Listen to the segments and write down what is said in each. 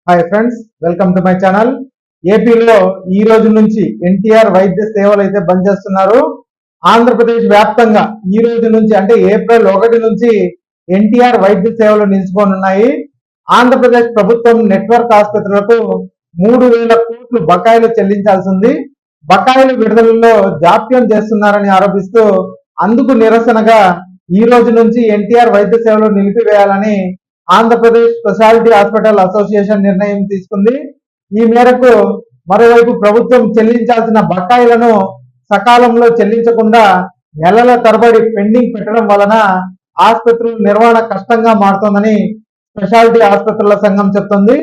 Hi friends, welcome to my channel. ఏపీలో ఈ రోజు నుంచి ఎన్టీఆర్ వైద్య సేవలు అయితే బంద్ చేస్తున్నారు. ఆంధ్రప్రదేశ్ వ్యాప్తంగా ఈ రోజు నుంచి అంటే ఏప్రిల్ 1 నుంచి ఎన్టీఆర్ వైద్య సేవలు నిలిచిపోనున్నాయి. ఆంధ్రప్రదేశ్ ప్రభుత్వం నెట్వర్క్ ఆసుపత్రులకు 3,000 కోట్లు బకాయిలు చెల్లించాల్సి ఉంది. బకాయిల విడుదలలో జాప్యం చేస్తున్నారని ఆరోపిస్తూ అందుకు నిరసనగా ఈ రోజు నుంచి ఎన్టీఆర్ వైద్య సేవలు నిలిపివేయాలని ఆంధ్రప్రదేశ్ స్పెషాలిటీ హాస్పిటల్ అసోసియేషన్ నిర్ణయం తీసుకుంది. ఈ మేరకు మరోవైపు ప్రభుత్వం చెల్లించాల్సిన బకాయిలను సకాలంలో చెల్లించకుండా నెలల తరబడి పెండింగ్ పెట్టడం వలన ఆసుపత్రుల నిర్వహణ కష్టంగా మారుతోందని స్పెషాలిటీ ఆసుపత్రుల సంఘం చెప్తుంది.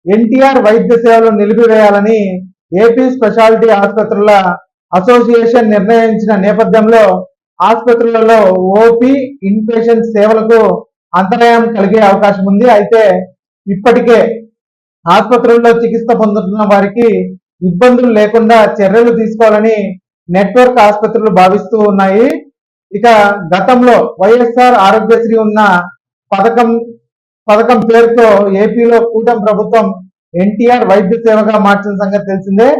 ఎన్టీఆర్ వైద్య సేవలు నిలిపివేయాలని ఏపీ స్పెషాలిటీ ఆసుపత్రుల అసోసియేషన్ నిర్ణయించిన నేపథ్యంలో ఆసుపత్రులలో ఓపీ ఇన్పేషెంట్ సేవలకు అంతరాయం కలిగే అవకాశం ఉంది. అయితే ఇప్పటికే ఆసుపత్రుల్లో చికిత్స పొందుతున్న వారికి ఇబ్బందులు లేకుండా చర్యలు తీసుకోవాలని నెట్వర్క్ ఆసుపత్రులు భావిస్తూ ఉన్నాయి. ఇక గతంలో వైఎస్ఆర్ ఆరోగ్యశ్రీ ఉన్న పథకం పేరుతో ఏపీలో కూటమి ప్రభుత్వం ఎన్టీఆర్ వైద్య సేవగా మార్చిన సంగతి తెలిసిందే.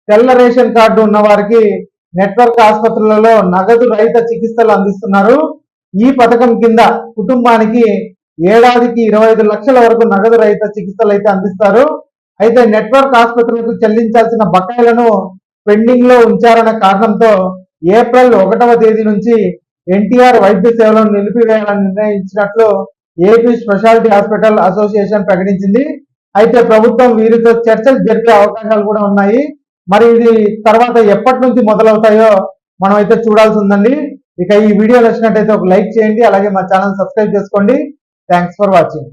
తెల్ల రేషన్ కార్డు ఉన్న వారికి నెట్వర్క్ ఆసుపత్రులలో నగదు రహిత చికిత్సలు అందిస్తున్నారు. ఈ పథకం కింద కుటుంబానికి ఏడాదికి 25 లక్షల వరకు నగదు రహిత చికిత్సలు అయితే అందిస్తారు. అయితే నెట్వర్క్ ఆసుపత్రులకు చెల్లించాల్సిన బకాయిలను పెండింగ్ లో ఉంచారన్న కారణంతో ఏప్రిల్ 1వ తేదీ నుంచి ఎన్టీఆర్ వైద్య సేవలను నిలిపివేయాలని నిర్ణయించినట్లు ఏపీ స్పెషాలిటీ హాస్పిటల్ అసోసియేషన్ ప్రకటించింది. అయితే ప్రభుత్వం వీరితో చర్చలు జరిపే అవకాశాలు కూడా ఉన్నాయి. మరి ఇది తర్వాత ఎప్పటి నుంచి మొదలవుతాయో మనం అయితే చూడాల్సి ఉందండి. ఇక ఈ వీడియో నచ్చినట్టయితే ఒక లైక్ చేయండి, అలాగే మా ఛానల్ సబ్స్క్రైబ్ చేసుకోండి. Thanks for watching.